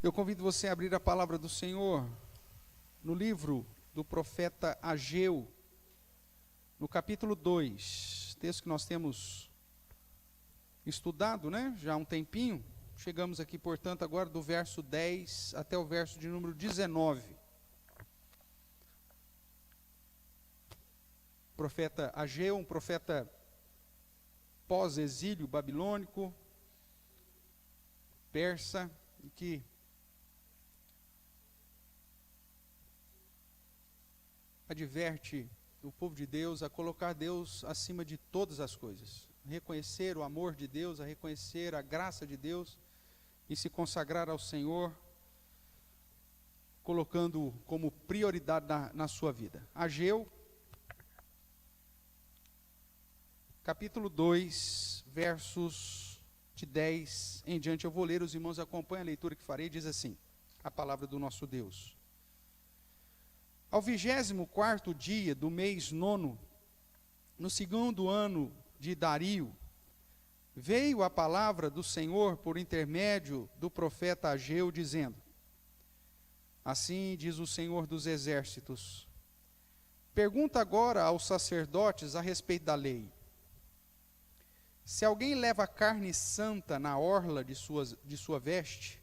Eu convido você a abrir a palavra do Senhor no livro do profeta Ageu, no capítulo 2, texto que nós temos estudado, já há um tempinho. Chegamos aqui, portanto, agora do verso 10 até o verso de número 19. Profeta Ageu, um profeta pós-exílio babilônico, persa, que adverte o povo de Deus a colocar Deus acima de todas as coisas, reconhecer o amor de Deus, a reconhecer a graça de Deus e se consagrar ao Senhor, colocando como prioridade na sua vida. Ageu, capítulo 2, versos de 10 em diante. Eu vou ler, os irmãos acompanham a leitura que farei. Diz assim a palavra do nosso Deus: Ao 24º dia do mês 9, no segundo ano de Dario, veio a palavra do Senhor por intermédio do profeta Ageu, dizendo: Assim diz o Senhor dos Exércitos: Pergunta agora aos sacerdotes a respeito da lei. Se alguém leva carne santa na orla de sua veste,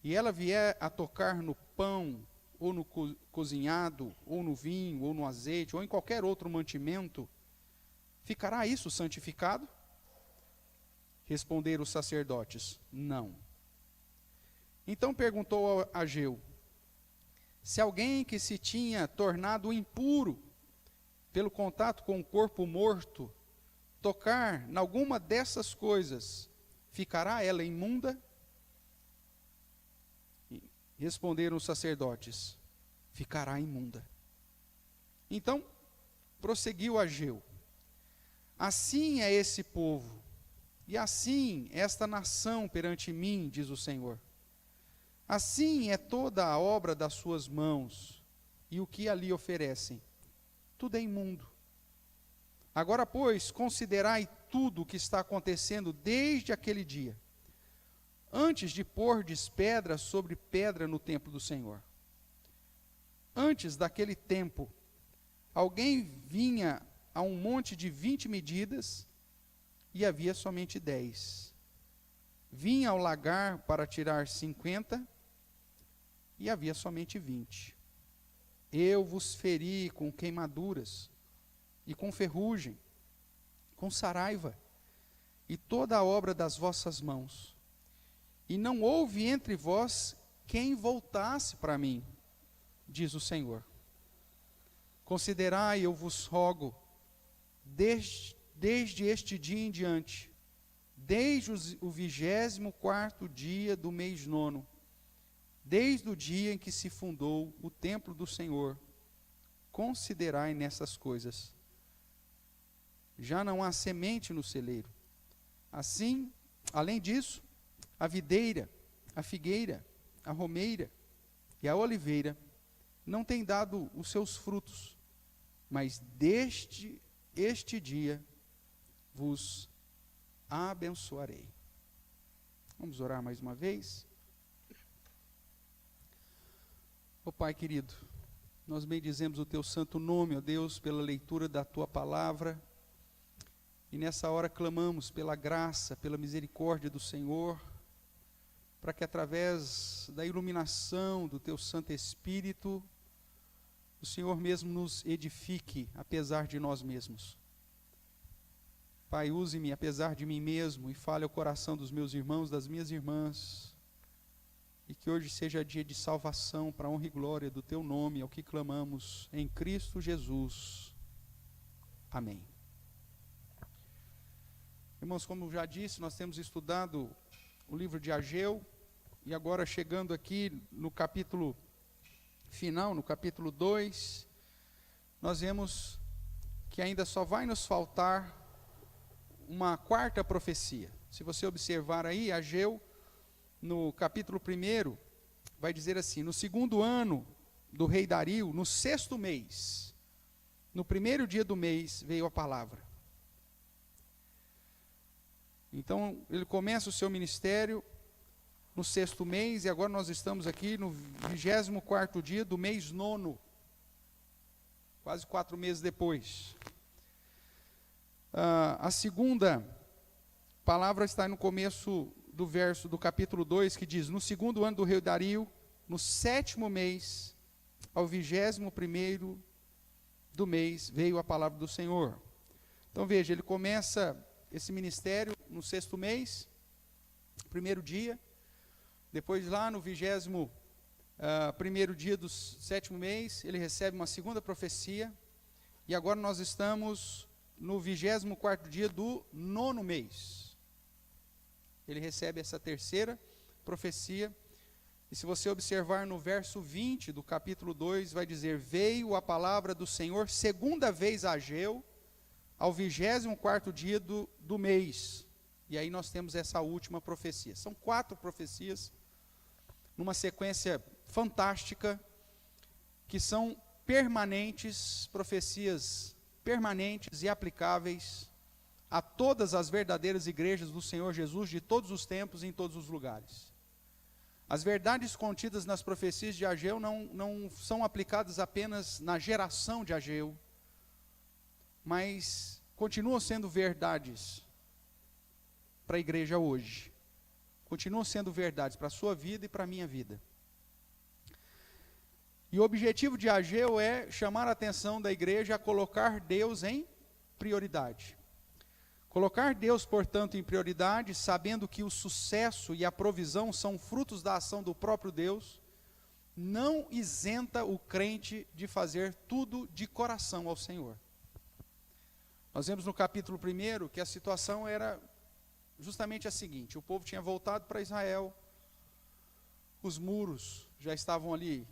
e ela vier a tocar no pão, ou no cozinhado, ou no vinho, ou no azeite, ou em qualquer outro mantimento, ficará isso santificado? Responderam os sacerdotes: Não. Então perguntou a Ageu: Se alguém que se tinha tornado impuro pelo contato com o corpo morto, tocar em alguma dessas coisas, ficará ela imunda? Responderam os sacerdotes: Ficará imunda. Então prosseguiu Ageu: Assim é esse povo, e assim esta nação perante mim, diz o Senhor. Assim é toda a obra das suas mãos, e o que ali oferecem, tudo é imundo. Agora, pois, considerai tudo o que está acontecendo desde aquele dia, antes de pordes pedra sobre pedra no templo do Senhor. Antes daquele tempo, alguém vinha a um monte de 20 medidas, e havia somente 10. Vinha ao lagar para tirar 50, e havia somente 20. Eu vos feri com queimaduras, e com ferrugem, com saraiva, e toda a obra das vossas mãos. E não houve entre vós quem voltasse para mim, diz o Senhor. Considerai, eu vos rogo, desde este dia em diante, desde o 24º dia do mês 9, desde o dia em que se fundou o templo do Senhor, considerai nessas coisas. Já não há semente no celeiro. Assim, além disso, a videira, a figueira, a romeira e a oliveira não têm dado os seus frutos, mas desde este dia vos abençoarei. Vamos orar mais uma vez. Ó Pai querido, nós bendizemos o teu santo nome, ó Deus, pela leitura da tua palavra. E nessa hora clamamos pela graça, pela misericórdia do Senhor, para que através da iluminação do teu Santo Espírito, o Senhor mesmo nos edifique, apesar de nós mesmos. Pai, use-me apesar de mim mesmo e fale ao coração dos meus irmãos, das minhas irmãs, e que hoje seja dia de salvação para a honra e glória do teu nome, ao que clamamos em Cristo Jesus. Amém. Irmãos, como já disse, nós temos estudado o livro de Ageu, e agora chegando aqui no capítulo final, no capítulo 2, nós vemos que ainda só vai nos faltar uma quarta profecia. Se você observar aí, Ageu, no capítulo 1, vai dizer assim: no segundo ano do rei Dario, no 6º mês, no primeiro dia do mês, veio a palavra. Então, ele começa o seu ministério no 6º mês, e agora nós estamos aqui no 24º dia do mês 9, quase 4 meses depois. A segunda palavra está no começo do verso do capítulo 2, que diz: no 2º ano do rei Dario, no 7º mês, ao 21º do mês, veio a palavra do Senhor. Então veja, ele começa esse ministério no 6º mês, primeiro dia. Depois lá no 21º dia do 7º mês, ele recebe uma segunda profecia. E agora nós estamos no 24º dia do 9º mês. Ele recebe essa terceira profecia. E se você observar no verso 20 do capítulo 2, vai dizer: veio a palavra do Senhor segunda vez a Ageu, ao 24º dia do mês. E aí nós temos essa última profecia. São 4 profecias, numa sequência fantástica, que são permanentes, profecias permanentes e aplicáveis a todas as verdadeiras igrejas do Senhor Jesus, de todos os tempos e em todos os lugares. As verdades contidas nas profecias de Ageu não são aplicadas apenas na geração de Ageu, mas continuam sendo verdades para a igreja hoje. Continuam sendo verdades para a sua vida e para a minha vida. E o objetivo de Ageu é chamar a atenção da igreja a colocar Deus em prioridade. Colocar Deus, portanto, em prioridade, sabendo que o sucesso e a provisão são frutos da ação do próprio Deus, não isenta o crente de fazer tudo de coração ao Senhor. Nós vemos no capítulo 1 que a situação era justamente a seguinte: o povo tinha voltado para Israel, os muros já estavam ali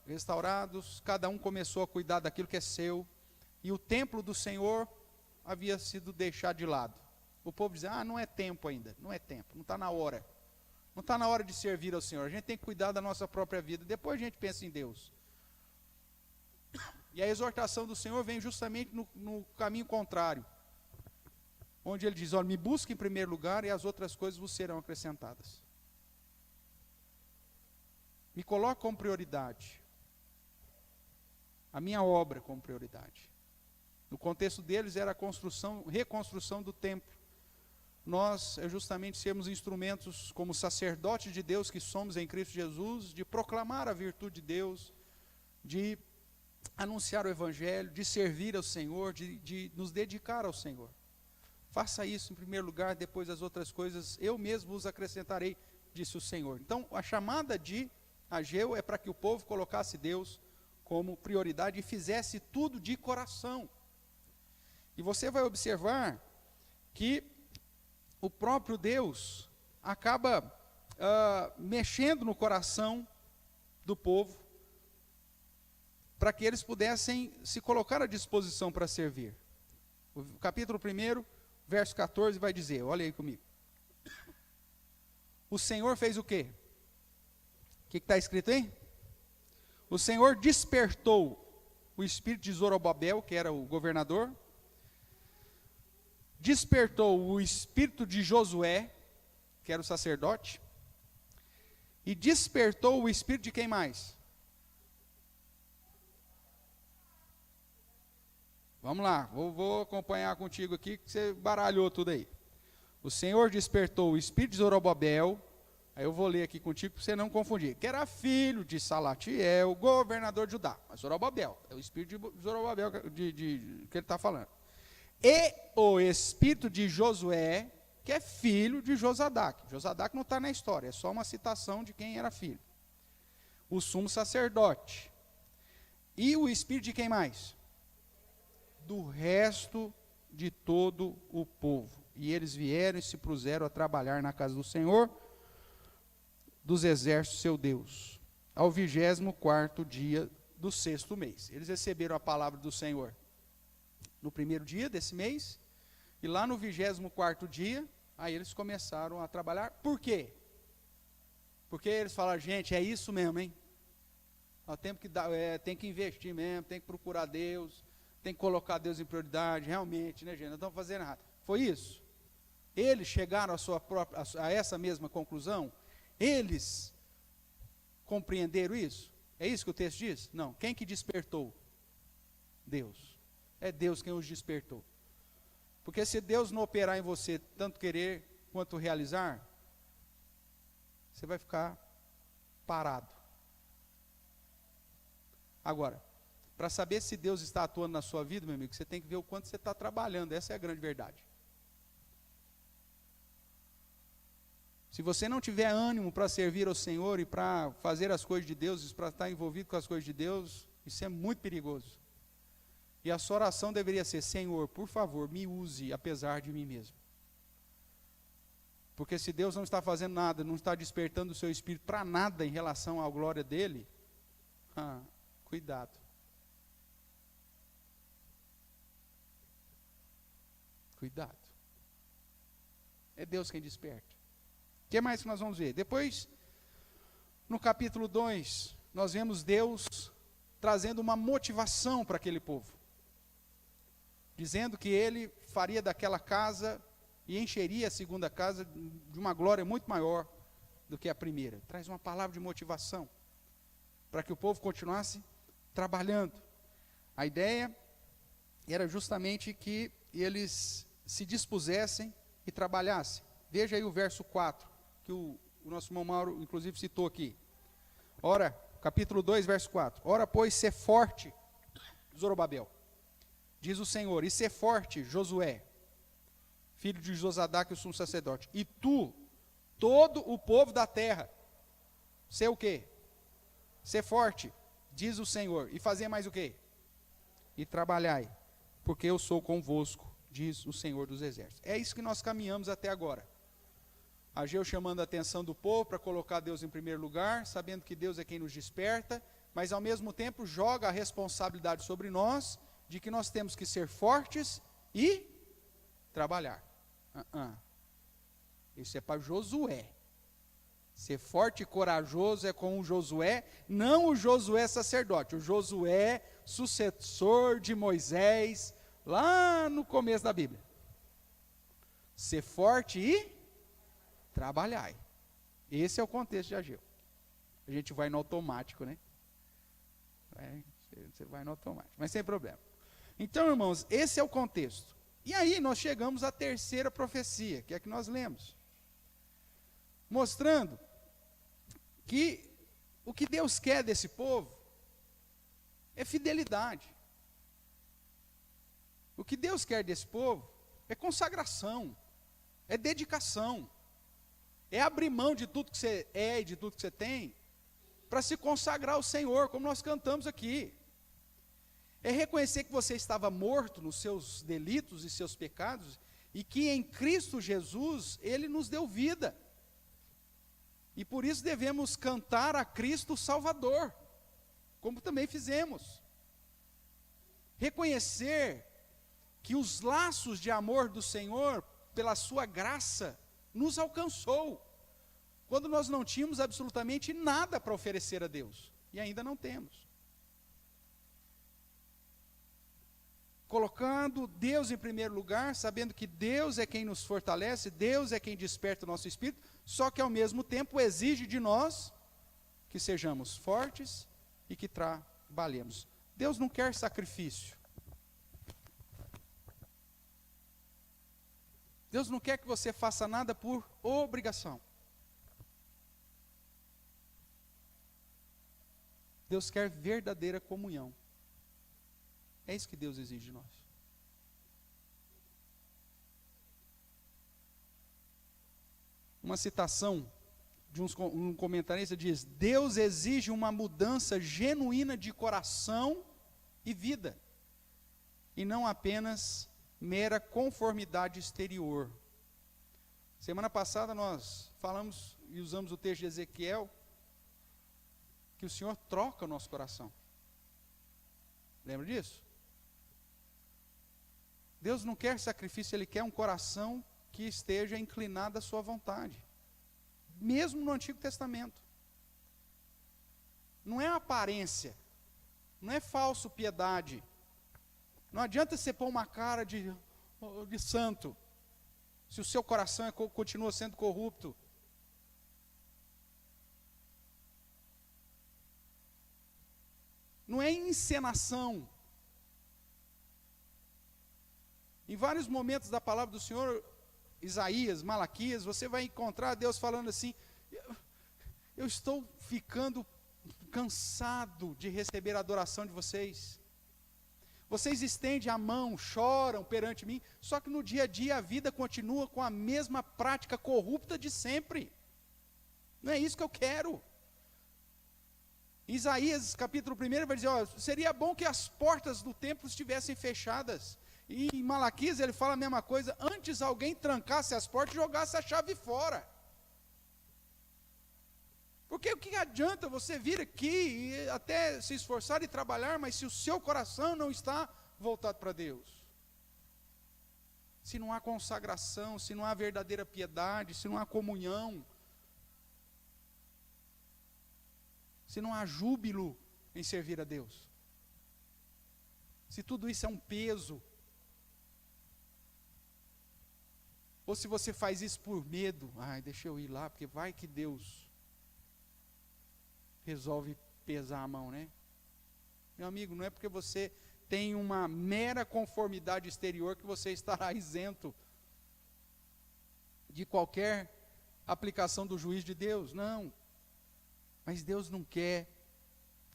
restaurados, cada um começou a cuidar daquilo que é seu, e o templo do Senhor havia sido deixado de lado. O povo dizia: não é tempo ainda, não é tempo, não está na hora. Não está na hora de servir ao Senhor, a gente tem que cuidar da nossa própria vida, depois a gente pensa em Deus. E a exortação do Senhor vem justamente no caminho contrário, onde ele diz: olha, me busque em primeiro lugar e as outras coisas vos serão acrescentadas. Me coloque como prioridade, a minha obra como prioridade. No contexto deles era a reconstrução do templo. Nós justamente sermos instrumentos como sacerdotes de Deus que somos em Cristo Jesus, de proclamar a virtude de Deus, de anunciar o Evangelho, de servir ao Senhor, de nos dedicar ao Senhor. Faça isso em primeiro lugar, depois as outras coisas eu mesmo vos acrescentarei, disse o Senhor. Então a chamada de Ageu é para que o povo colocasse Deus como prioridade e fizesse tudo de coração. E você vai observar que o próprio Deus acaba mexendo no coração do povo, para que eles pudessem se colocar à disposição para servir. O capítulo 1, verso 14 vai dizer, olha aí comigo. O Senhor fez o quê? O que está escrito aí? O Senhor despertou o espírito de Zorobabel, que era o governador, despertou o espírito de Josué, que era o sacerdote, e despertou o espírito de quem mais? Vamos lá, vou acompanhar contigo aqui, que você baralhou tudo aí. O Senhor despertou o espírito de Zorobabel, aí eu vou ler aqui contigo para você não confundir, que era filho de Salatiel, governador de Judá. Mas Zorobabel, é o espírito de Zorobabel que ele está falando. E o espírito de Josué, que é filho de Josadaque. Josadaque não está na história, é só uma citação de quem era filho. O sumo sacerdote. E o espírito de quem mais? Do resto de todo o povo. E eles vieram e se puseram a trabalhar na casa do Senhor dos exércitos, seu Deus, ao 24º dia do 6º mês. Eles receberam a palavra do Senhor no primeiro dia desse mês, e lá no 24º dia, aí eles começaram a trabalhar. Por quê? Porque eles falaram, gente, é isso mesmo, hein? Nós temos que tem que investir mesmo, tem que procurar Deus, tem que colocar Deus em prioridade, realmente, né, gente? Não estamos fazendo errado. Foi isso? Eles chegaram a essa mesma conclusão? Eles compreenderam isso? É isso que o texto diz? Não. Quem que despertou? Deus. É Deus quem os despertou. Porque se Deus não operar em você tanto querer quanto realizar, você vai ficar parado. Agora, para saber se Deus está atuando na sua vida, meu amigo, você tem que ver o quanto você está trabalhando. Essa é a grande verdade. Se você não tiver ânimo para servir ao Senhor e para fazer as coisas de Deus, para estar envolvido com as coisas de Deus, isso é muito perigoso. E a sua oração deveria ser: Senhor, por favor, me use apesar de mim mesmo. Porque se Deus não está fazendo nada, não está despertando o seu espírito para nada em relação à glória dele, cuidado. Cuidado. É Deus quem desperta. O que mais que nós vamos ver? Depois, no capítulo 2, nós vemos Deus trazendo uma motivação para aquele povo. Dizendo que ele faria daquela casa e encheria a segunda casa de uma glória muito maior do que a primeira. Traz uma palavra de motivação para que o povo continuasse trabalhando. A ideia era justamente que eles se dispusessem e trabalhassem. Veja aí o verso 4, que o nosso irmão Mauro, inclusive, citou aqui. Ora, capítulo 2, verso 4. Ora, pois, ser forte, Zorobabel, diz o Senhor, e ser forte, Josué, filho de Josadaque, o sumo sacerdote, e tu, todo o povo da terra, ser o quê? Ser forte, diz o Senhor, e fazer mais o quê? E trabalhai, porque eu sou convosco, diz o Senhor dos exércitos. É isso que nós caminhamos até agora. Ageu chamando a atenção do povo para colocar Deus em primeiro lugar, sabendo que Deus é quem nos desperta, mas ao mesmo tempo joga a responsabilidade sobre nós, de que nós temos que ser fortes e trabalhar. Isso é para Josué. Ser forte e corajoso é com o Josué, não o Josué sacerdote, o Josué sucessor de Moisés, lá no começo da Bíblia. Ser forte e trabalhai. Esse é o contexto de Ageu. A gente vai no automático, né? Você vai no automático, mas sem problema. Então, irmãos, esse é o contexto. E aí nós chegamos à terceira profecia, que é a que nós lemos. Mostrando que o que Deus quer desse povo é fidelidade. O que Deus quer desse povo é consagração, é dedicação, é abrir mão de tudo que você é e de tudo que você tem, para se consagrar ao Senhor, como nós cantamos aqui. É reconhecer que você estava morto nos seus delitos e seus pecados, e que em Cristo Jesus, Ele nos deu vida. E por isso devemos cantar a Cristo Salvador, como também fizemos. Reconhecer que os laços de amor do Senhor, pela sua graça, nos alcançou, quando nós não tínhamos absolutamente nada para oferecer a Deus, e ainda não temos. Colocando Deus em primeiro lugar, sabendo que Deus é quem nos fortalece, Deus é quem desperta o nosso espírito, só que ao mesmo tempo exige de nós que sejamos fortes e que trabalhemos. Deus não quer sacrifício. Deus não quer que você faça nada por obrigação. Deus quer verdadeira comunhão. É isso que Deus exige de nós. Uma citação de um comentarista diz: Deus exige uma mudança genuína de coração e vida, e não apenas mera conformidade exterior. Semana passada nós falamos e usamos o texto de Ezequiel, que o Senhor troca o nosso coração. Lembra disso? Deus não quer sacrifício, Ele quer um coração que esteja inclinado à sua vontade. Mesmo no Antigo Testamento. Não é aparência, não é falso piedade. Não adianta você pôr uma cara de santo, se o seu coração continua sendo corrupto? Não é encenação. Em vários momentos da palavra do Senhor, Isaías, Malaquias, você vai encontrar Deus falando assim: eu estou ficando cansado de receber a adoração de vocês. Vocês estendem a mão, choram perante mim, só que no dia a dia a vida continua com a mesma prática corrupta de sempre. Não é isso que eu quero. Isaías capítulo 1 vai dizer, seria bom que as portas do templo estivessem fechadas. E em Malaquias ele fala a mesma coisa, antes alguém trancasse as portas e jogasse a chave fora. Porque o que adianta você vir aqui e até se esforçar e trabalhar, mas se o seu coração não está voltado para Deus? Se não há consagração, se não há verdadeira piedade, se não há comunhão, se não há júbilo em servir a Deus, se tudo isso é um peso, ou se você faz isso por medo, deixa eu ir lá, porque vai que Deus resolve pesar a mão, né? Meu amigo, não é porque você tem uma mera conformidade exterior que você estará isento de qualquer aplicação do juízo de Deus, não. Mas Deus não quer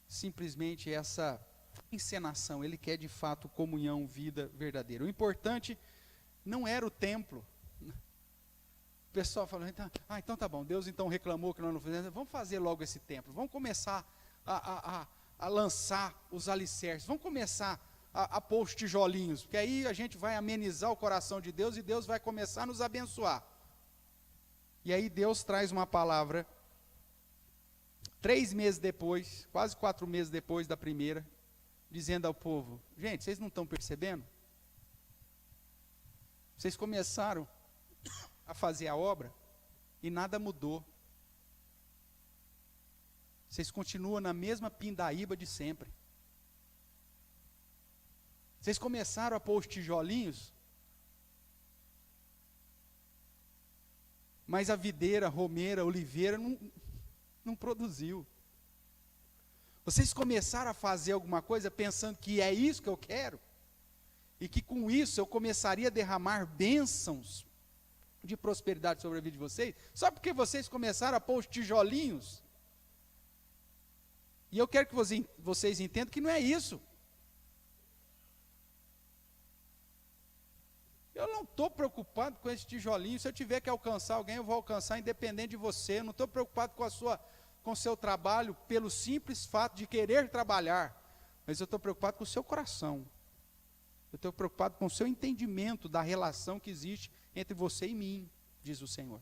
simplesmente essa encenação, Ele quer de fato comunhão, vida verdadeira. O importante não era o templo. O pessoal falou, então tá bom, Deus então reclamou que nós não fizemos, vamos fazer logo esse templo, vamos começar a lançar os alicerces, vamos começar a pôr os tijolinhos, porque aí a gente vai amenizar o coração de Deus e Deus vai começar a nos abençoar. E aí Deus traz uma palavra, 3 meses depois, quase 4 meses depois da primeira, dizendo ao povo, gente, vocês não estão percebendo? Vocês começaram a fazer a obra e nada mudou. Vocês continuam na mesma pindaíba de sempre. Vocês começaram a pôr os tijolinhos, mas a videira, romeira, oliveira não produziu. Vocês começaram a fazer alguma coisa pensando que é isso que eu quero, e que com isso eu começaria a derramar bênçãos de prosperidade sobre a vida de vocês, só porque vocês começaram a pôr os tijolinhos. E eu quero que vocês entendam que não é isso. Eu não estou preocupado com esse tijolinho. Se eu tiver que alcançar alguém, eu vou alcançar independente de você. Eu não estou preocupado com o seu trabalho pelo simples fato de querer trabalhar, mas eu estou preocupado com o seu coração. Eu estou preocupado com o seu entendimento da relação que existe entre você e mim, diz o Senhor.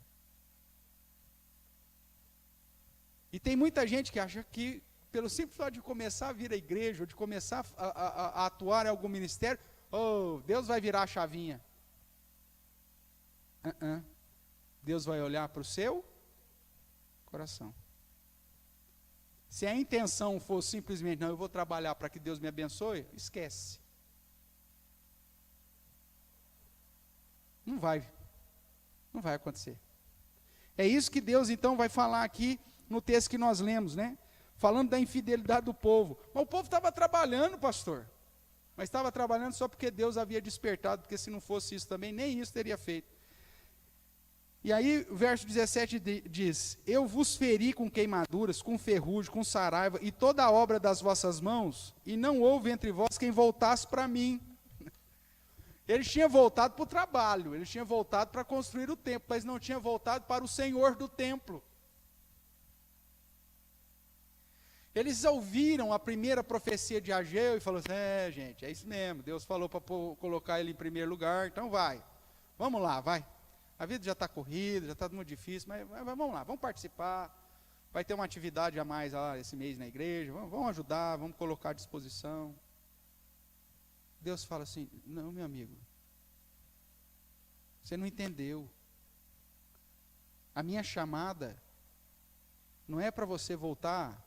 E tem muita gente que acha que, pelo simples fato de começar a vir à igreja, ou de começar a atuar em algum ministério, Deus vai virar a chavinha. Deus vai olhar para o seu coração. Se a intenção for simplesmente, não, eu vou trabalhar para que Deus me abençoe, esquece. Não vai acontecer. É isso que Deus então vai falar aqui no texto que nós lemos, né? Falando da infidelidade do povo. Mas o povo estava trabalhando, pastor. Mas estava trabalhando só porque Deus havia despertado, porque se não fosse isso também, nem isso teria feito. E aí o verso 17 diz, eu vos feri com queimaduras, com ferrugem, com saraiva, e toda a obra das vossas mãos, e não houve entre vós quem voltasse para mim. Eles tinham voltado para o trabalho, eles tinham voltado para construir o templo, mas não tinham voltado para o Senhor do templo. Eles ouviram a primeira profecia de Ageu e falaram assim, gente, é isso mesmo, Deus falou para colocar ele em primeiro lugar, então vai, vamos lá, vai. A vida já está corrida, já está muito difícil, mas vamos lá, vamos participar, vai ter uma atividade a mais lá esse mês na igreja, vamos ajudar, vamos colocar à disposição. Deus fala assim, não, meu amigo, você não entendeu. A minha chamada não é para você voltar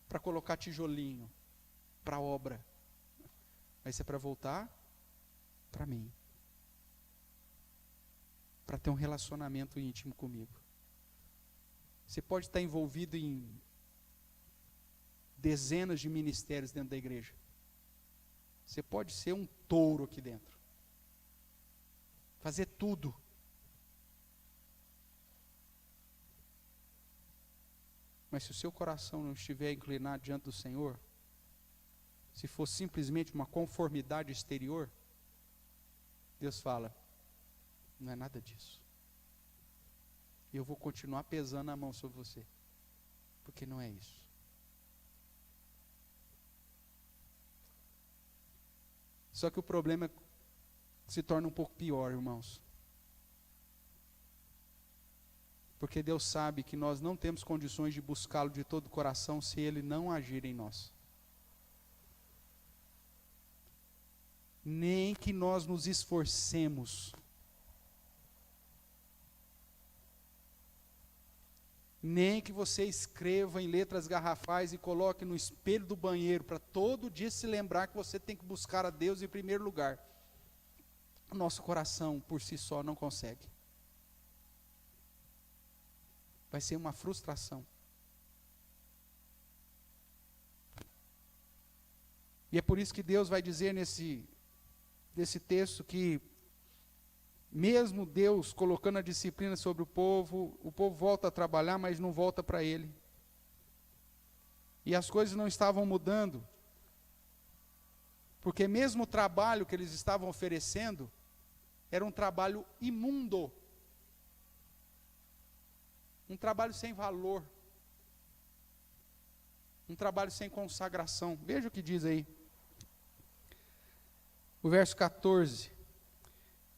para colocar tijolinho para a obra, mas é para voltar para mim. para ter um relacionamento íntimo comigo. Você pode estar envolvido em dezenas de ministérios dentro da igreja. Você pode ser um touro aqui dentro. Fazer tudo. Mas se o seu coração não estiver inclinado diante do Senhor, se for simplesmente uma conformidade exterior, Deus fala, não é nada disso. E eu vou continuar pesando a mão sobre você. Porque não é isso. Só que o problema se torna um pouco pior, irmãos. Porque Deus sabe que nós não temos condições de buscá-lo de todo o coração se Ele não agir em nós. Nem que nós nos esforcemos. Nem que você escreva em letras garrafais e coloque no espelho do banheiro para todo dia se lembrar que você tem que buscar a Deus em primeiro lugar. O nosso coração por si só não consegue. Vai ser uma frustração. E é por isso que Deus vai dizer nesse texto que, mesmo Deus colocando a disciplina sobre o povo volta a trabalhar, mas não volta para Ele. E as coisas não estavam mudando, porque mesmo o trabalho que eles estavam oferecendo, era um trabalho imundo. Um trabalho sem valor. Um trabalho sem consagração. Veja o que diz aí. O verso 14.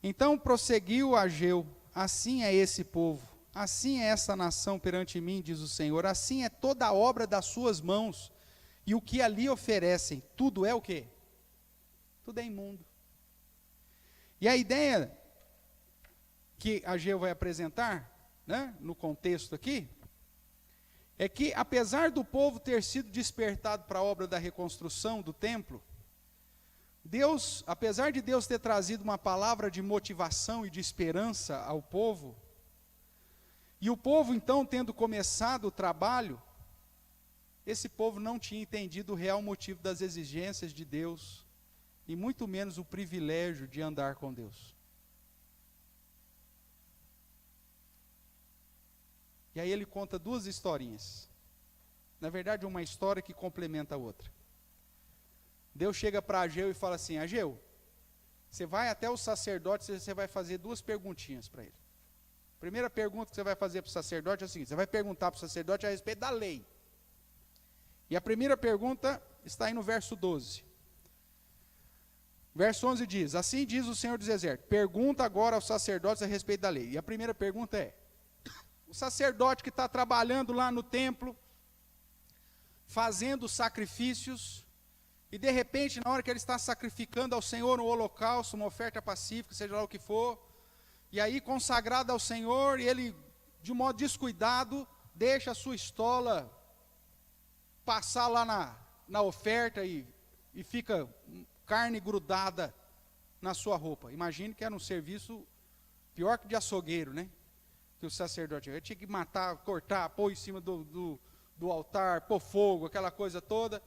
Então prosseguiu Ageu, assim é esse povo, assim é essa nação perante mim, diz o Senhor, assim é toda a obra das suas mãos, e o que ali oferecem, tudo é o quê? Tudo é imundo. E a ideia que Ageu vai apresentar, né, no contexto aqui, é que apesar do povo ter sido despertado para a obra da reconstrução do templo, Deus, apesar de Deus ter trazido uma palavra de motivação e de esperança ao povo, e o povo então tendo começado o trabalho, esse povo não tinha entendido o real motivo das exigências de Deus, e muito menos o privilégio de andar com Deus. E aí ele conta duas historinhas. Na verdade, uma história que complementa a outra. Deus chega para Ageu e fala assim, Ageu, você vai até o sacerdote e você vai fazer duas perguntinhas para ele. A primeira pergunta que você vai fazer para o sacerdote é a seguinte, você vai perguntar para o sacerdote a respeito da lei. E a primeira pergunta está aí no verso 12. Verso 11 diz, assim diz o Senhor dos Exércitos, pergunta agora aos sacerdotes a respeito da lei. E a primeira pergunta é, o sacerdote que está trabalhando lá no templo, fazendo sacrifícios, e de repente, na hora que ele está sacrificando ao Senhor um holocausto, uma oferta pacífica, seja lá o que for, e aí consagrado ao Senhor, e ele, de modo descuidado, deixa a sua estola passar lá na oferta e fica carne grudada na sua roupa. Imagine que era um serviço pior que de açougueiro, né? Que o sacerdote tinha que matar, cortar, pôr em cima do altar, pôr fogo, aquela coisa toda.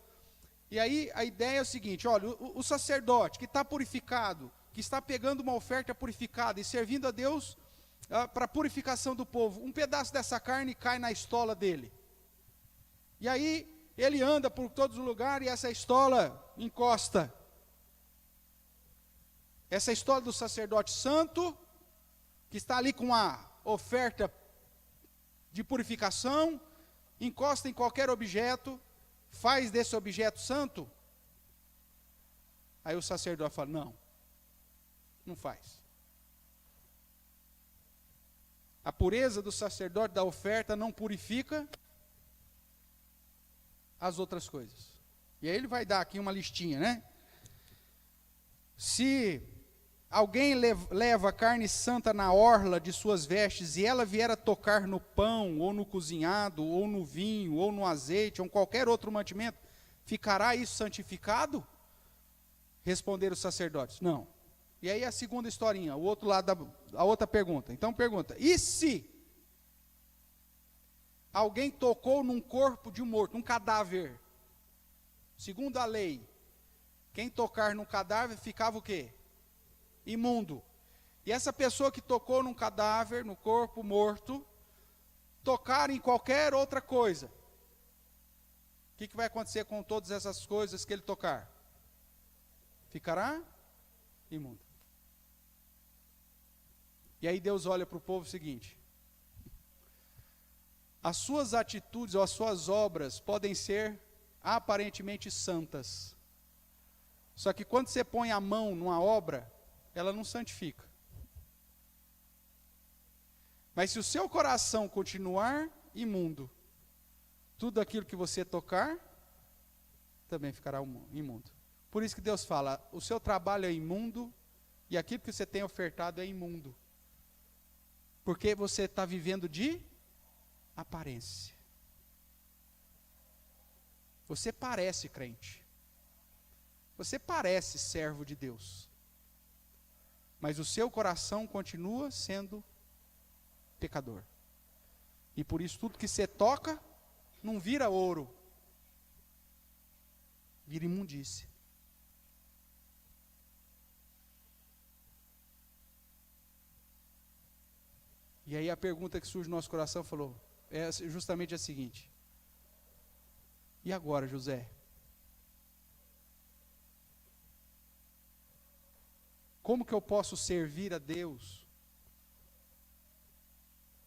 E aí a ideia é o seguinte, olha, o sacerdote que está purificado, que está pegando uma oferta purificada e servindo a Deus para a purificação do povo, um pedaço dessa carne cai na estola dele. E aí ele anda por todos os lugares e essa estola encosta. Essa estola do sacerdote santo, que está ali com a oferta de purificação, encosta em qualquer objeto, faz desse objeto santo? Aí o sacerdote fala, não faz. A pureza do sacerdote da oferta não purifica as outras coisas. E aí ele vai dar aqui uma listinha, né? Se alguém leva carne santa na orla de suas vestes, e ela vier a tocar no pão, ou no cozinhado, ou no vinho, ou no azeite, ou em qualquer outro mantimento, ficará isso santificado? Responderam os sacerdotes, não. E aí a segunda historinha, o outro lado a outra pergunta. Então pergunta: e se alguém tocou num corpo de um morto, num cadáver? Segundo a lei, quem tocar num cadáver ficava o quê? Imundo. E essa pessoa que tocou num cadáver, no corpo morto, tocar em qualquer outra coisa, o que vai acontecer com todas essas coisas que ele tocar? Ficará imundo. E aí Deus olha para o povo seguinte: as suas atitudes ou as suas obras podem ser aparentemente santas, só que quando você põe a mão numa obra, ela não santifica. Mas se o seu coração continuar imundo, tudo aquilo que você tocar também ficará imundo. Por isso que Deus fala: o seu trabalho é imundo e aquilo que você tem ofertado é imundo. Porque você está vivendo de aparência. Você parece crente. Você parece servo de Deus. Mas o seu coração continua sendo pecador. E por isso tudo que você toca não vira ouro, vira imundície. E aí a pergunta que surge no nosso coração é justamente a seguinte: e agora, José? Como que eu posso servir a Deus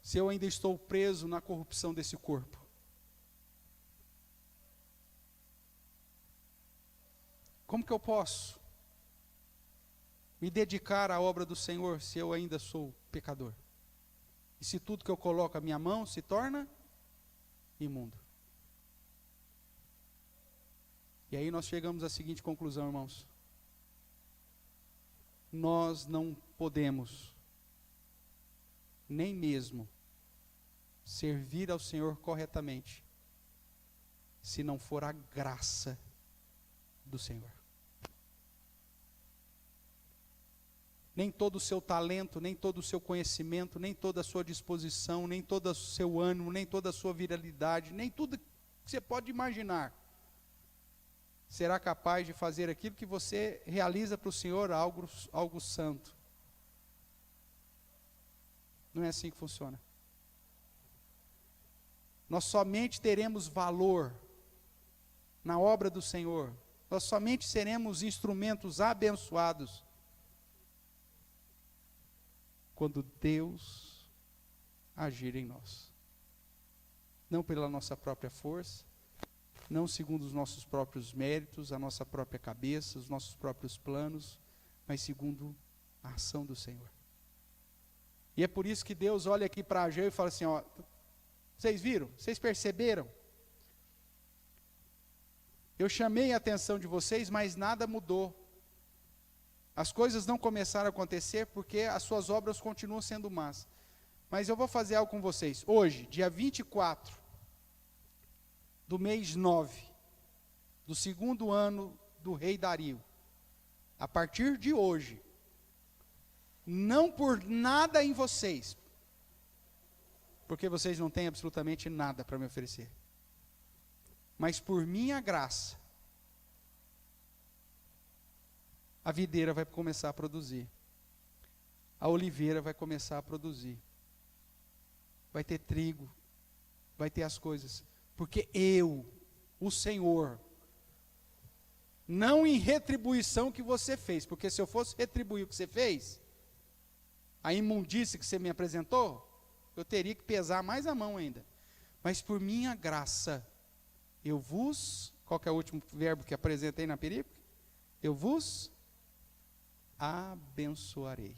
se eu ainda estou preso na corrupção desse corpo? Como que eu posso me dedicar à obra do Senhor se eu ainda sou pecador? E se tudo que eu coloco a minha mão se torna imundo? E aí nós chegamos à seguinte conclusão, irmãos: nós não podemos nem mesmo servir ao Senhor corretamente se não for a graça do Senhor. Nem todo o seu talento, nem todo o seu conhecimento, nem toda a sua disposição, nem todo o seu ânimo, nem toda a sua viralidade, nem tudo que você pode imaginar será capaz de fazer aquilo que você realiza para o Senhor, algo santo. Não é assim que funciona. Nós somente teremos valor na obra do Senhor, nós somente seremos instrumentos abençoados quando Deus agir em nós. Não pela nossa própria força, não segundo os nossos próprios méritos, a nossa própria cabeça, os nossos próprios planos, mas segundo a ação do Senhor. E é por isso que Deus olha aqui para Ageu e fala assim: ó, vocês viram? Vocês perceberam? Eu chamei a atenção de vocês, mas nada mudou. As coisas não começaram a acontecer porque as suas obras continuam sendo más. Mas eu vou fazer algo com vocês. Hoje, dia 24 do mês 9, do segundo ano do rei Dario, a partir de hoje, não por nada em vocês, porque vocês não têm absolutamente nada para me oferecer, mas por minha graça, a videira vai começar a produzir, a oliveira vai começar a produzir, vai ter trigo, vai ter as coisas, porque eu, o Senhor, não em retribuição que você fez, porque se eu fosse retribuir o que você fez, a imundície que você me apresentou, eu teria que pesar mais a mão ainda, mas por minha graça, eu vos, qual que é o último verbo que apresentei na perícope? Eu vos abençoarei.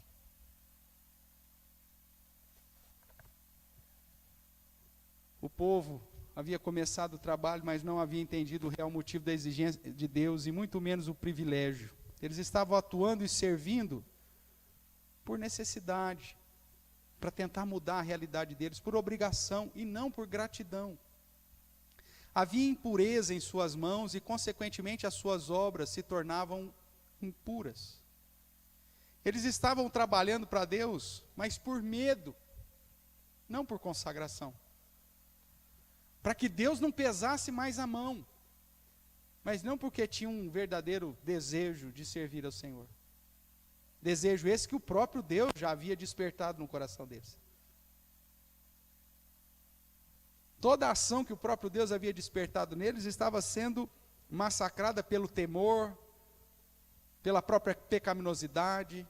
O povo havia começado o trabalho, mas não havia entendido o real motivo da exigência de Deus, e muito menos o privilégio. Eles estavam atuando e servindo por necessidade, para tentar mudar a realidade deles, por obrigação e não por gratidão. Havia impureza em suas mãos e, consequentemente, as suas obras se tornavam impuras. Eles estavam trabalhando para Deus, mas por medo, não por consagração. Para que Deus não pesasse mais a mão, mas não porque tinham um verdadeiro desejo de servir ao Senhor. Desejo esse que o próprio Deus já havia despertado no coração deles. Toda a ação que o próprio Deus havia despertado neles estava sendo massacrada pelo temor, pela própria pecaminosidade,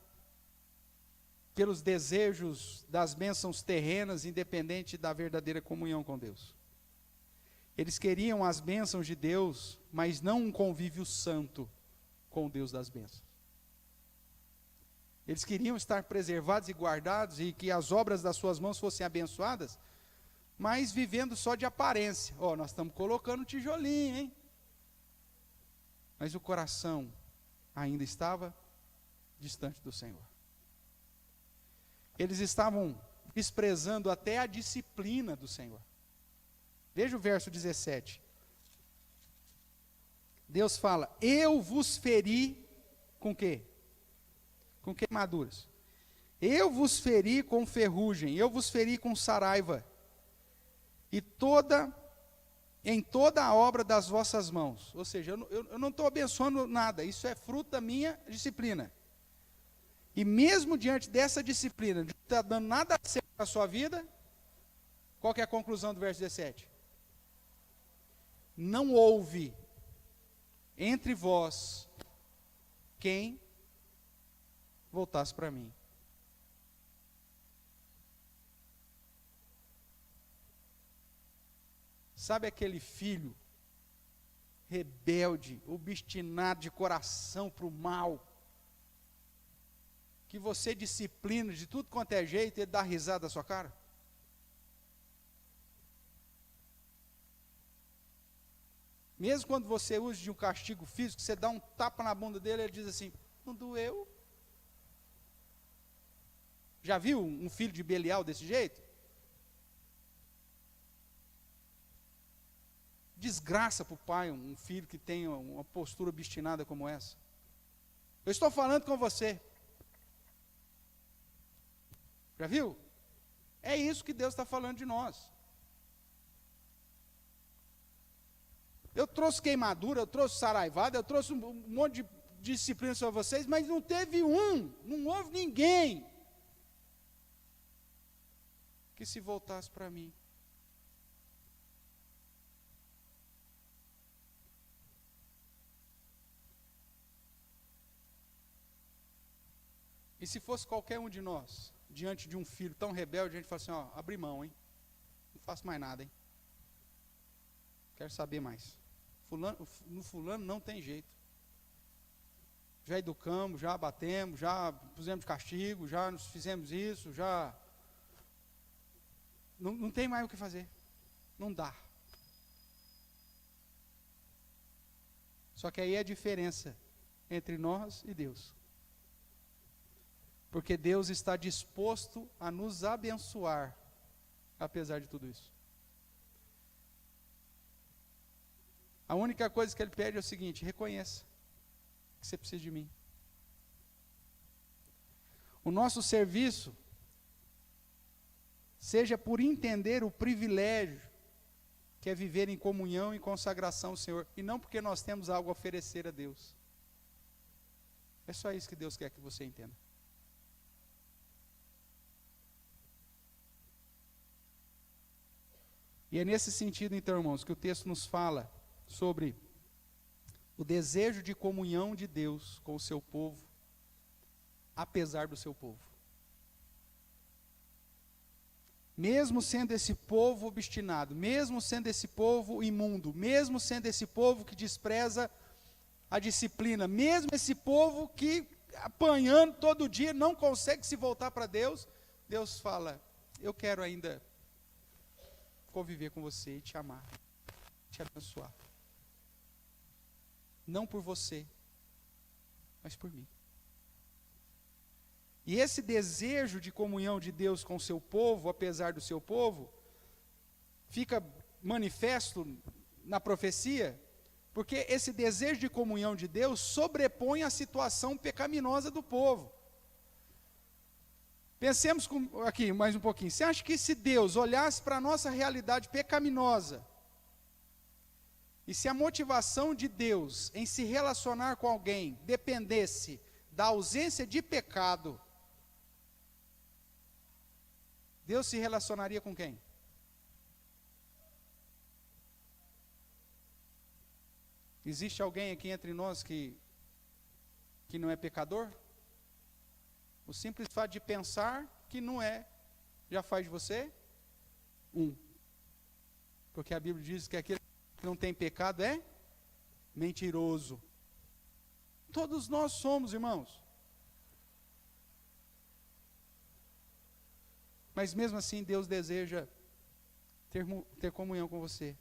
pelos desejos das bênçãos terrenas, independente da verdadeira comunhão com Deus. Eles queriam as bênçãos de Deus, mas não um convívio santo com o Deus das bênçãos. Eles queriam estar preservados e guardados e que as obras das suas mãos fossem abençoadas, mas vivendo só de aparência. Nós estamos colocando tijolinho, hein? Mas o coração ainda estava distante do Senhor. Eles estavam desprezando até a disciplina do Senhor. Veja o verso 17. Deus fala: eu vos feri com quê? Com queimaduras. Eu vos feri com ferrugem, eu vos feri com saraiva, e em toda a obra das vossas mãos. Ou seja, eu não estou abençoando nada, isso é fruto da minha disciplina. E mesmo diante dessa disciplina, de não estar dando nada certo na sua vida, qual que é a conclusão do verso 17? Não houve entre vós quem voltasse para mim. Sabe aquele filho rebelde, obstinado de coração para o mal, que você disciplina de tudo quanto é jeito e ele dá risada da sua cara? Mesmo quando você usa de um castigo físico, você dá um tapa na bunda dele e ele diz assim: não doeu? Já viu um filho de Belial desse jeito? Desgraça para o pai um filho que tem uma postura obstinada como essa. Eu estou falando com você. Já viu? É isso que Deus está falando de nós. Eu trouxe queimadura, eu trouxe saraivada, eu trouxe um monte de disciplina sobre vocês, mas não teve não houve ninguém que se voltasse para mim. E se fosse qualquer um de nós, diante de um filho tão rebelde, a gente fala assim: abre mão, hein? Não faço mais nada, hein? Quero saber mais. No fulano não tem jeito. Já educamos, já batemos, já pusemos castigo, já nos fizemos isso, já... Não tem mais o que fazer. Não dá. Só que aí é a diferença entre nós e Deus. Porque Deus está disposto a nos abençoar, apesar de tudo isso. A única coisa que Ele pede é o seguinte: reconheça que você precisa de mim. O nosso serviço seja por entender o privilégio que é viver em comunhão e consagração ao Senhor, e não porque nós temos algo a oferecer a Deus. É só isso que Deus quer que você entenda. E é nesse sentido, então, irmãos, que o texto nos fala sobre o desejo de comunhão de Deus com o seu povo, apesar do seu povo. Mesmo sendo esse povo obstinado, mesmo sendo esse povo imundo, mesmo sendo esse povo que despreza a disciplina, mesmo esse povo que, apanhando todo dia, não consegue se voltar para Deus, Deus fala: eu quero ainda conviver com você e te amar, te abençoar. Não por você, mas por mim. E esse desejo de comunhão de Deus com o seu povo, apesar do seu povo, fica manifesto na profecia, porque esse desejo de comunhão de Deus sobrepõe a situação pecaminosa do povo. Pensemos aqui mais um pouquinho. Você acha que se Deus olhasse para a nossa realidade pecaminosa, e se a motivação de Deus em se relacionar com alguém dependesse da ausência de pecado, Deus se relacionaria com quem? Existe alguém aqui entre nós que não é pecador? O simples fato de pensar que não é, já faz de você um. Porque a Bíblia diz que aquele que não tem pecado é mentiroso. Todos nós somos, irmãos. Mas mesmo assim, Deus deseja ter comunhão com você.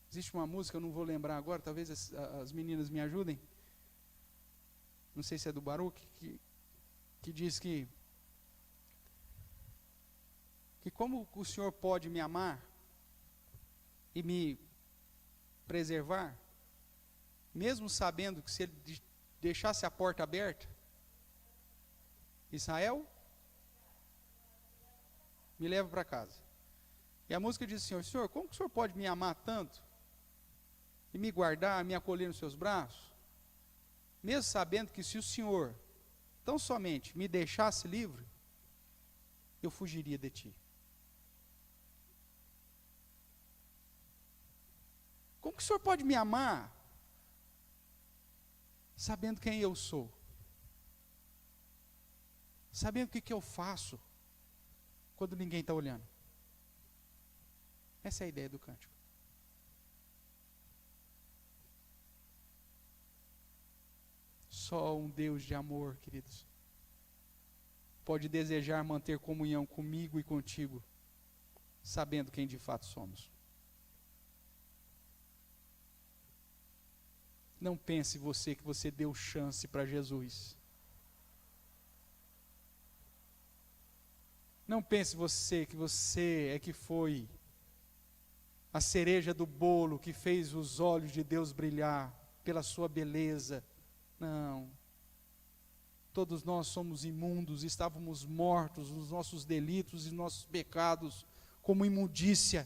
Existe uma música, eu não vou lembrar agora, talvez as meninas me ajudem. Não sei se é do Baruch, que diz que como o Senhor pode me amar e me preservar, mesmo sabendo que se Ele deixasse a porta aberta, Israel, me leva para casa. E a música diz assim: Senhor, como que o Senhor pode me amar tanto e me guardar, me acolher nos seus braços, mesmo sabendo que se o Senhor tão somente me deixasse livre, eu fugiria de ti. Como que o Senhor pode me amar sabendo quem eu sou? Sabendo o que eu faço quando ninguém está olhando? Essa é a ideia do cântico. Só um Deus de amor, queridos, pode desejar manter comunhão comigo e contigo, sabendo quem de fato somos. Não pense você que você deu chance para Jesus. Não pense você que você é que foi a cereja do bolo que fez os olhos de Deus brilhar pela sua beleza. Não. Todos nós somos imundos, estávamos mortos nos nossos delitos e nossos pecados, como imundícia.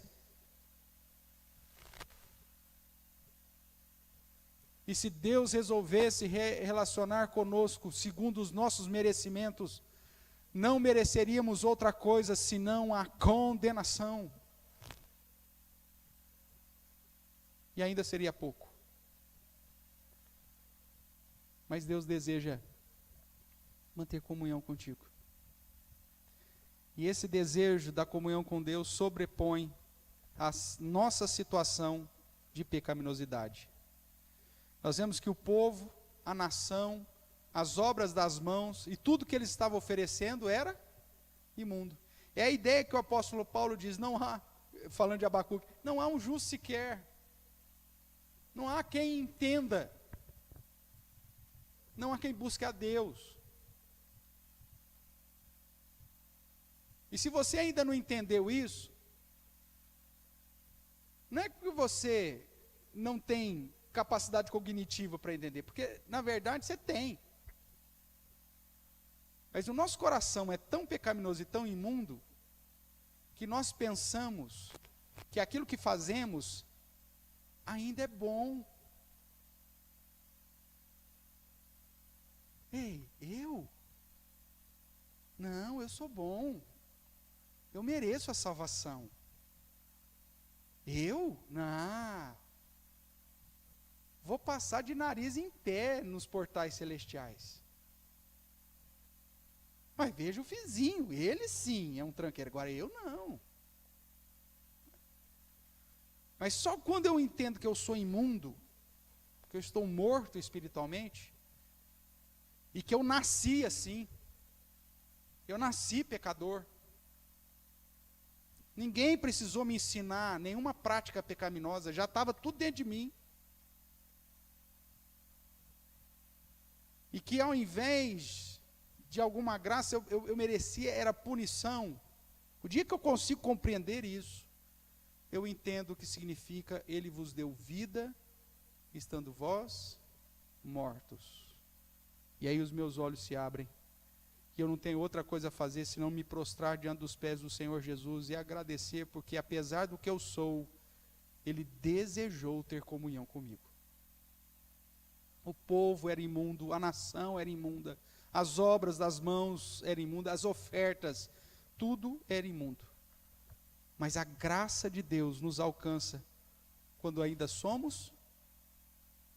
E se Deus resolvesse relacionar conosco segundo os nossos merecimentos, não mereceríamos outra coisa senão a condenação. E ainda seria pouco. Mas Deus deseja manter comunhão contigo. E esse desejo da comunhão com Deus sobrepõe a nossa situação de pecaminosidade. Nós vemos que o povo, a nação, as obras das mãos e tudo que eles estavam oferecendo era imundo. É a ideia que o apóstolo Paulo diz, não há, falando de Abacuque, não há um justo sequer. Não há quem entenda. Não há quem busque a Deus. E se você ainda não entendeu isso, não é que você não tem capacidade cognitiva para entender, porque na verdade você tem. Mas o nosso coração é tão pecaminoso e tão imundo, que nós pensamos que aquilo que fazemos ainda é bom. Ei, eu? Não, eu sou bom. Eu mereço a salvação. Eu? Não. Vou passar de nariz em pé nos portais celestiais. Mas veja o vizinho, ele sim é um tranqueiro, agora eu não. Mas só quando eu entendo que eu sou imundo, que eu estou morto espiritualmente, e que eu nasci assim, eu nasci pecador. Ninguém precisou me ensinar nenhuma prática pecaminosa, já estava tudo dentro de mim. E que ao invés de alguma graça, eu merecia, era punição. O dia que eu consigo compreender isso, eu entendo o que significa, Ele vos deu vida estando vós mortos. E aí os meus olhos se abrem, e eu não tenho outra coisa a fazer senão me prostrar diante dos pés do Senhor Jesus e agradecer, porque apesar do que eu sou, Ele desejou ter comunhão comigo. O povo era imundo, a nação era imunda, as obras das mãos eram imundas, as ofertas, tudo era imundo. Mas a graça de Deus nos alcança quando ainda somos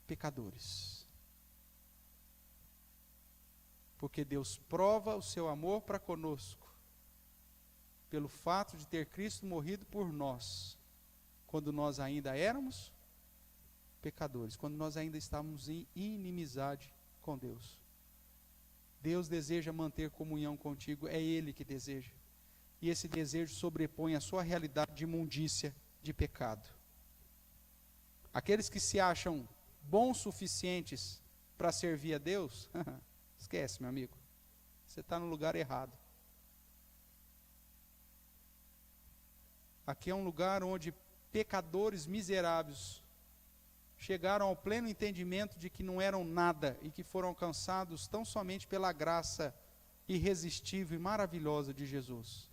pecadores. Porque Deus prova o seu amor para conosco, pelo fato de ter Cristo morrido por nós, quando nós ainda éramos pecadores, quando nós ainda estávamos em inimizade com Deus. Deus deseja manter comunhão contigo, é Ele que deseja. E esse desejo sobrepõe a sua realidade de imundícia, de pecado. Aqueles que se acham bons suficientes para servir a Deus, esquece, meu amigo, você está no lugar errado. Aqui é um lugar onde pecadores miseráveis chegaram ao pleno entendimento de que não eram nada e que foram alcançados tão somente pela graça irresistível e maravilhosa de Jesus.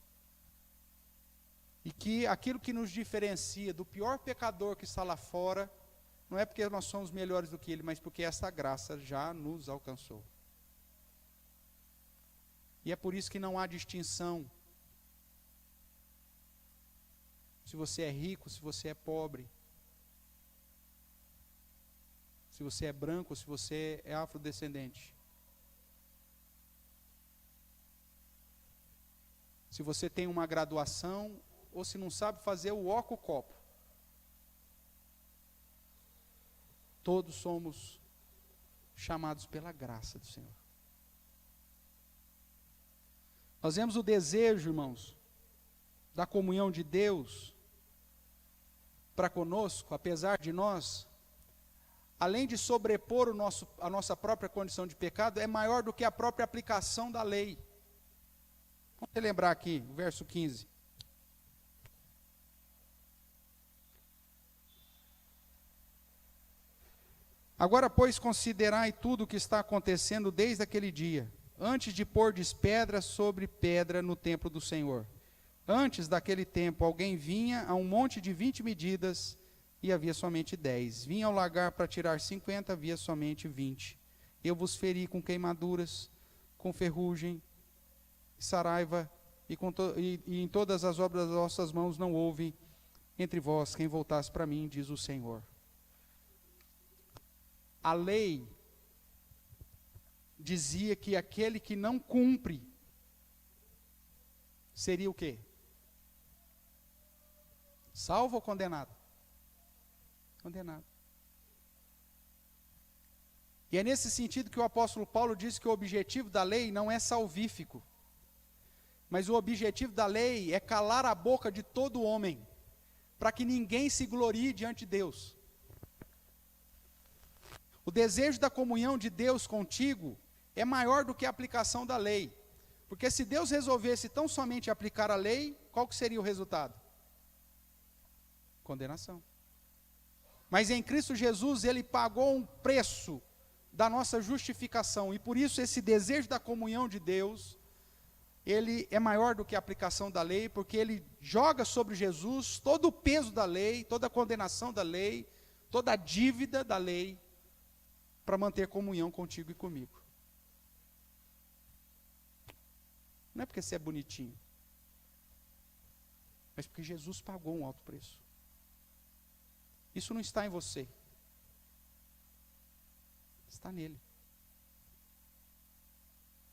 E que aquilo que nos diferencia do pior pecador que está lá fora, não é porque nós somos melhores do que ele, mas porque essa graça já nos alcançou. E é por isso que não há distinção. Se você é rico, se você é pobre, se você é branco, se você é afrodescendente. Se você tem uma graduação, ou se não sabe fazer o ó com o copo. Todos somos chamados pela graça do Senhor. Nós vemos o desejo, irmãos, da comunhão de Deus para conosco, apesar de nós, além de sobrepor a nossa própria condição de pecado, é maior do que a própria aplicação da lei. Vamos relembrar aqui, o verso 15. Agora, pois, considerai tudo o que está acontecendo desde aquele dia, antes de pôrdes pedra sobre pedra no templo do Senhor. Antes daquele tempo, alguém vinha a um monte de 20 medidas e havia somente 10. Vinha ao lagar para tirar 50, havia somente 20. Eu vos feri com queimaduras, com ferrugem, saraiva, e em todas as obras das vossas mãos não houve entre vós quem voltasse para mim, diz o Senhor. A lei dizia que aquele que não cumpre seria o quê? Salvo ou condenado? Condenado. E é nesse sentido que o apóstolo Paulo diz que o objetivo da lei não é salvífico, mas o objetivo da lei é calar a boca de todo homem, para que ninguém se glorie diante de Deus. O desejo da comunhão de Deus contigo é maior do que a aplicação da lei. Porque se Deus resolvesse tão somente aplicar a lei, qual que seria o resultado? Condenação. Mas em Cristo Jesus, Ele pagou um preço da nossa justificação. E por isso esse desejo da comunhão de Deus, ele é maior do que a aplicação da lei, porque Ele joga sobre Jesus todo o peso da lei, toda a condenação da lei, toda a dívida da lei, para manter comunhão contigo e comigo. Não é porque você é bonitinho, mas porque Jesus pagou um alto preço. Isso não está em você, está nele.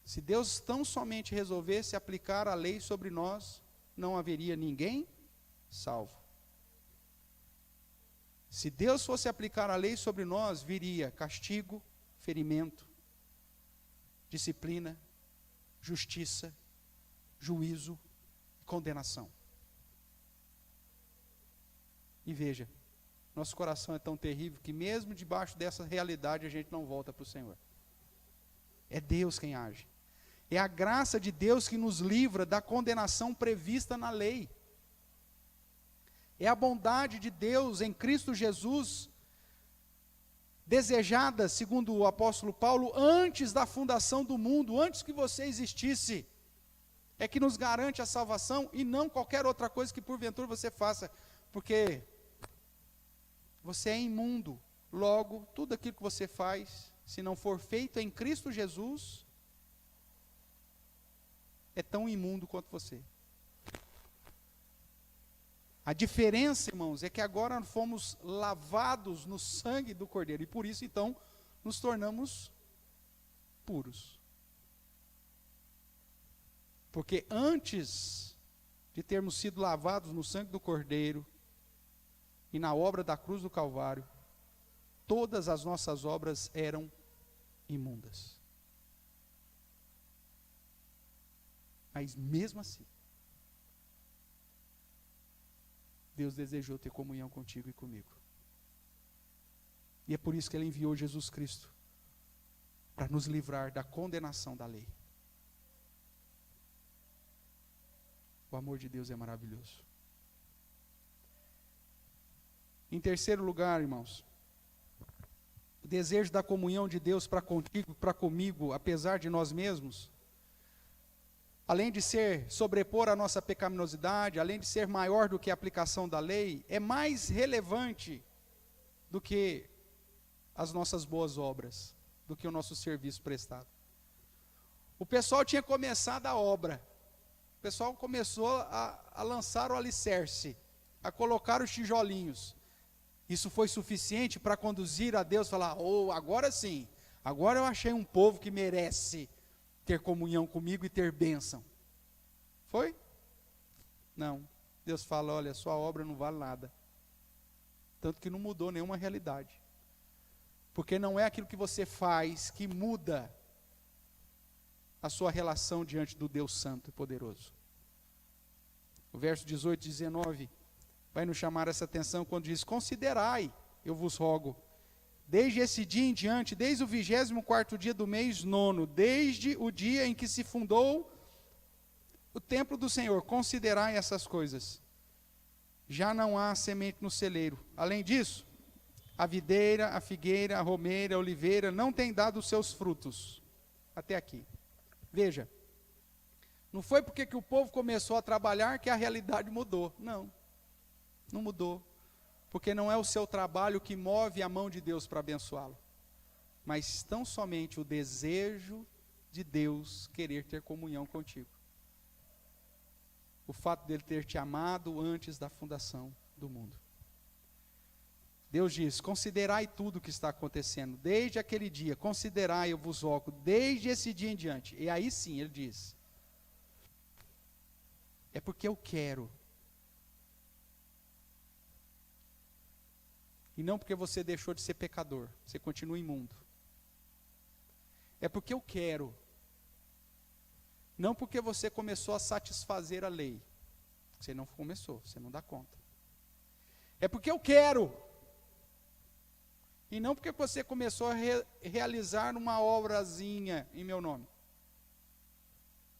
Se Deus tão somente resolvesse aplicar a lei sobre nós, não haveria ninguém salvo. Se Deus fosse aplicar a lei sobre nós, viria castigo, ferimento, disciplina, justiça, juízo e condenação. E veja, nosso coração é tão terrível que mesmo debaixo dessa realidade a gente não volta para o Senhor. É Deus quem age. É a graça de Deus que nos livra da condenação prevista na lei. É a bondade de Deus em Cristo Jesus desejada, segundo o apóstolo Paulo, antes da fundação do mundo, antes que você existisse, é que nos garante a salvação e não qualquer outra coisa que porventura você faça, porque você é imundo, logo, tudo aquilo que você faz, se não for feito em Cristo Jesus, é tão imundo quanto você. A diferença, irmãos, é que agora fomos lavados no sangue do Cordeiro, e por isso, então, nos tornamos puros. Porque antes de termos sido lavados no sangue do Cordeiro, e na obra da cruz do Calvário, todas as nossas obras eram imundas. Mas mesmo assim, Deus desejou ter comunhão contigo e comigo. E é por isso que Ele enviou Jesus Cristo, para nos livrar da condenação da lei. O amor de Deus é maravilhoso. Em terceiro lugar, irmãos, o desejo da comunhão de Deus para contigo, para comigo, apesar de nós mesmos, além de sobrepor a nossa pecaminosidade, além de ser maior do que a aplicação da lei, é mais relevante do que as nossas boas obras, do que o nosso serviço prestado. O pessoal tinha começado a obra, o pessoal começou a lançar o alicerce, a colocar os tijolinhos. Isso foi suficiente para conduzir a Deus, falar, agora sim, agora eu achei um povo que merece ter comunhão comigo e ter bênção. Foi? Não. Deus fala, olha, sua obra não vale nada. Tanto que não mudou nenhuma realidade. Porque não é aquilo que você faz que muda a sua relação diante do Deus Santo e Poderoso. O verso 18 e 19 vai nos chamar essa atenção quando diz, considerai, eu vos rogo, desde esse dia em diante, desde o 24º dia do mês 9, desde o dia em que se fundou o templo do Senhor, considerai essas coisas. Já não há semente no celeiro. Além disso, a videira, a figueira, a romeira, a oliveira não têm dado os seus frutos. Até aqui. Veja, não foi porque que o povo começou a trabalhar que a realidade mudou. Não, não mudou. Porque não é o seu trabalho que move a mão de Deus para abençoá-lo, mas tão somente o desejo de Deus querer ter comunhão contigo. O fato dele ter te amado antes da fundação do mundo. Deus diz, considerai tudo o que está acontecendo, desde aquele dia, considerai, eu vos rogo, desde esse dia em diante. E aí sim, ele diz, é porque eu quero. E não porque você deixou de ser pecador, você continua imundo. É porque eu quero. Não porque você começou a satisfazer a lei. Você não começou, você não dá conta. É porque eu quero. E não porque você começou a realizar uma obrazinha em meu nome.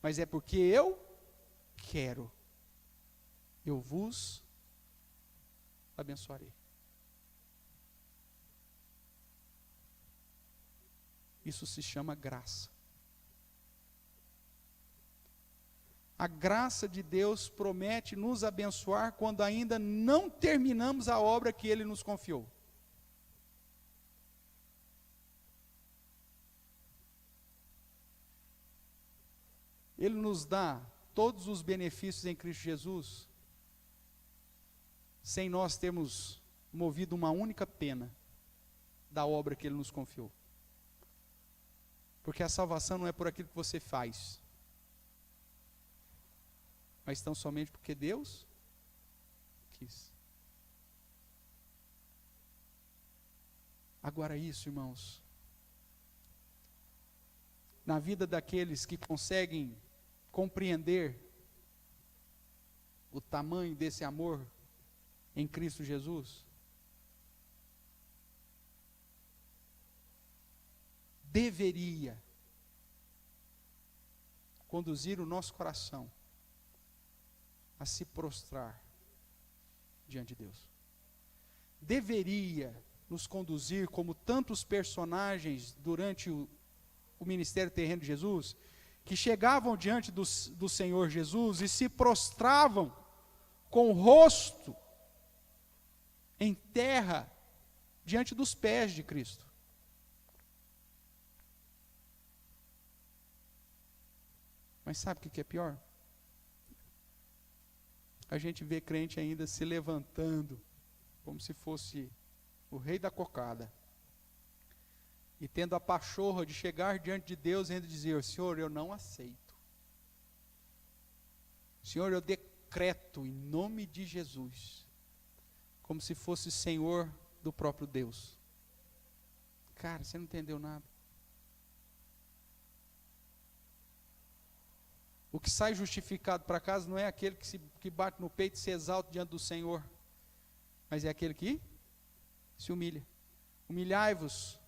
Mas é porque eu quero. Eu vos abençoarei. Isso se chama graça. A graça de Deus promete nos abençoar quando ainda não terminamos a obra que Ele nos confiou. Ele nos dá todos os benefícios em Cristo Jesus, sem nós termos movido uma única pena da obra que Ele nos confiou. Porque a salvação não é por aquilo que você faz, mas tão somente porque Deus quis. Agora isso, irmãos, na vida daqueles que conseguem compreender o tamanho desse amor em Cristo Jesus, deveria conduzir o nosso coração a se prostrar diante de Deus. Deveria nos conduzir como tantos personagens durante o ministério terreno de Jesus, que chegavam diante do Senhor Jesus e se prostravam com o rosto em terra diante dos pés de Cristo. Mas sabe o que é pior? A gente vê crente ainda se levantando como se fosse o rei da cocada, e tendo a pachorra de chegar diante de Deus e ainda dizer: Senhor, eu não aceito. Senhor, eu decreto em nome de Jesus, como se fosse Senhor do próprio Deus. Cara, você não entendeu nada. O que sai justificado para casa não é aquele que bate no peito e se exalta diante do Senhor, mas é aquele que se humilha. Humilhai-vos,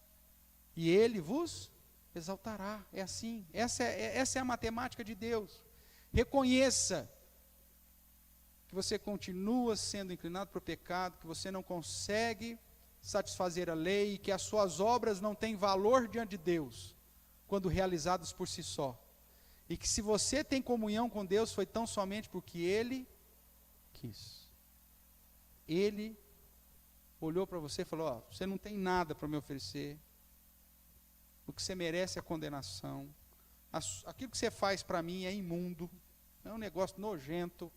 e Ele vos exaltará. É assim. Essa é a matemática de Deus. Reconheça que você continua sendo inclinado para o pecado, que você não consegue satisfazer a lei, e que as suas obras não têm valor diante de Deus, quando realizadas por si só. E que se você tem comunhão com Deus, foi tão somente porque Ele quis. Ele olhou para você e falou: você não tem nada para me oferecer, o que você merece é a condenação, aquilo que você faz para mim é imundo, é um negócio nojento,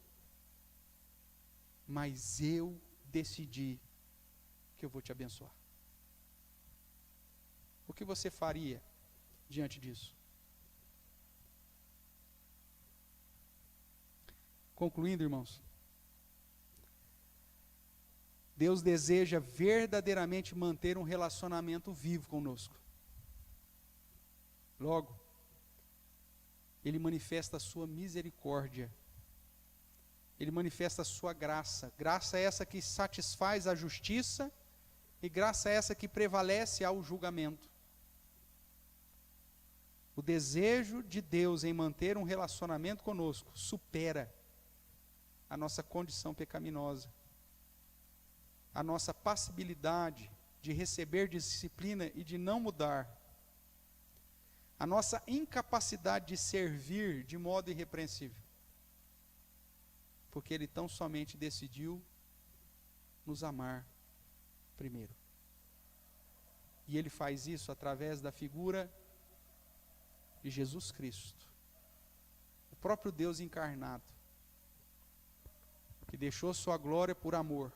mas eu decidi que eu vou te abençoar. O que você faria diante disso? Concluindo, irmãos, Deus deseja verdadeiramente manter um relacionamento vivo conosco. Logo, Ele manifesta a sua misericórdia, Ele manifesta a sua graça. Graça é essa que satisfaz a justiça, e graça é essa que prevalece ao julgamento. O desejo de Deus em manter um relacionamento conosco supera a nossa condição pecaminosa, a nossa passibilidade de receber disciplina e de não mudar, a nossa incapacidade de servir de modo irrepreensível, porque Ele tão somente decidiu nos amar primeiro. E Ele faz isso através da figura de Jesus Cristo, o próprio Deus encarnado, que deixou sua glória por amor,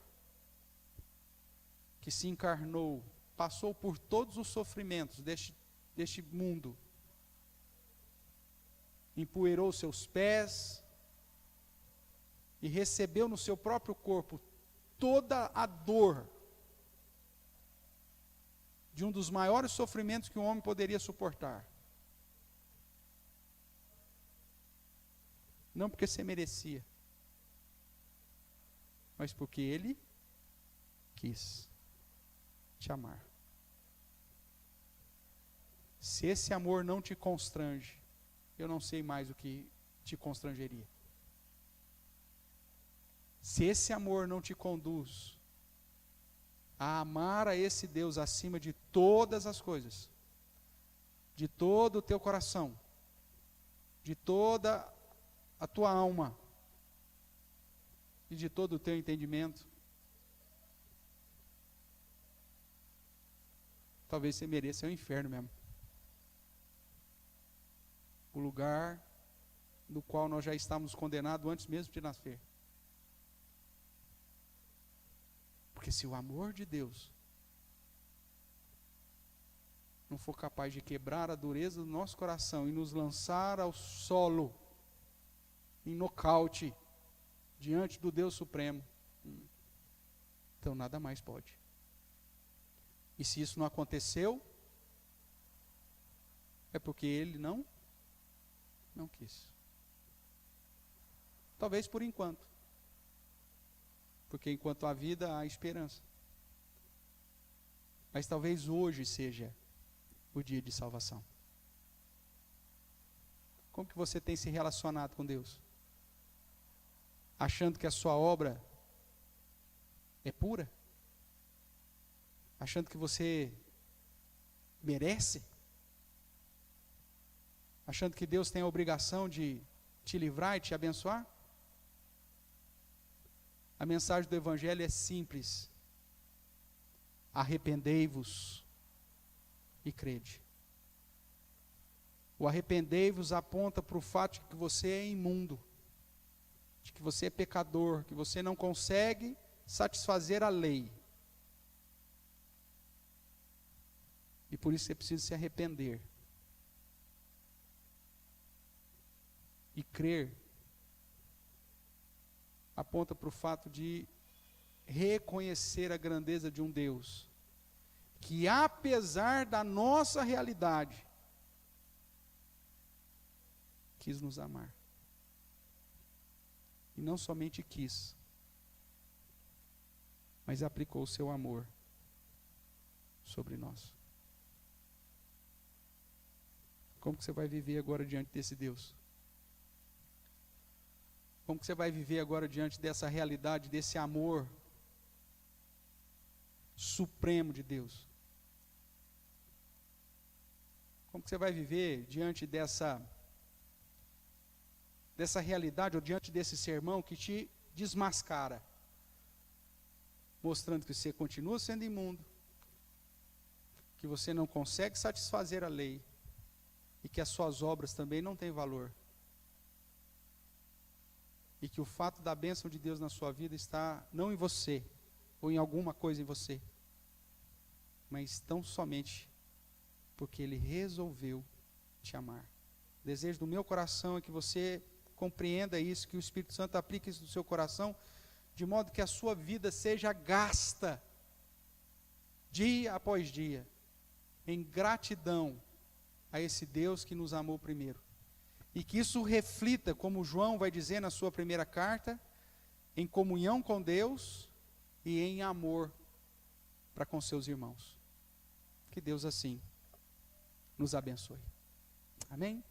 que se encarnou, passou por todos os sofrimentos deste mundo, empoeirou seus pés e recebeu no seu próprio corpo toda a dor de um dos maiores sofrimentos que um homem poderia suportar. Não porque você merecia, mas porque Ele quis te amar. Se esse amor não te constrange, eu não sei mais o que te constrangeria. Se esse amor não te conduz a amar a esse Deus acima de todas as coisas, de todo o teu coração, de toda a tua alma e de todo o teu entendimento, talvez você mereça o inferno mesmo. O lugar no qual nós já estávamos condenados antes mesmo de nascer. Porque se o amor de Deus não for capaz de quebrar a dureza do nosso coração e nos lançar ao solo, em nocaute, diante do Deus Supremo, então nada mais pode. E se isso não aconteceu, é porque Ele não quis. Talvez por enquanto. Porque enquanto há vida, há esperança. Mas talvez hoje seja o dia de salvação. Como que você tem se relacionado com Deus? Achando que a sua obra é pura? achando que você merece, achando que Deus tem a obrigação de te livrar e te abençoar? A mensagem do Evangelho é simples: arrependei-vos e crede. O arrependei-vos aponta para o fato de que você é imundo, de que você é pecador, que você não consegue satisfazer a lei. E por isso você precisa se arrepender. E crer aponta para o fato de reconhecer a grandeza de um Deus que, apesar da nossa realidade, quis nos amar. E não somente quis, mas aplicou o seu amor sobre nós. Como que você vai viver agora diante desse Deus? Como que você vai viver agora diante dessa realidade, desse amor supremo de Deus? Como que você vai viver diante dessa realidade, ou diante desse sermão que te desmascara, mostrando que você continua sendo imundo, que você não consegue satisfazer a lei, e que as suas obras também não têm valor, e que o fato da bênção de Deus na sua vida está não em você, ou em alguma coisa em você, mas tão somente porque Ele resolveu te amar. O desejo do meu coração é que você compreenda isso, que o Espírito Santo aplique isso no seu coração, de modo que a sua vida seja gasta, dia após dia, em gratidão a esse Deus que nos amou primeiro. E que isso reflita, como João vai dizer na sua primeira carta, em comunhão com Deus e em amor para com seus irmãos. Que Deus assim nos abençoe. Amém?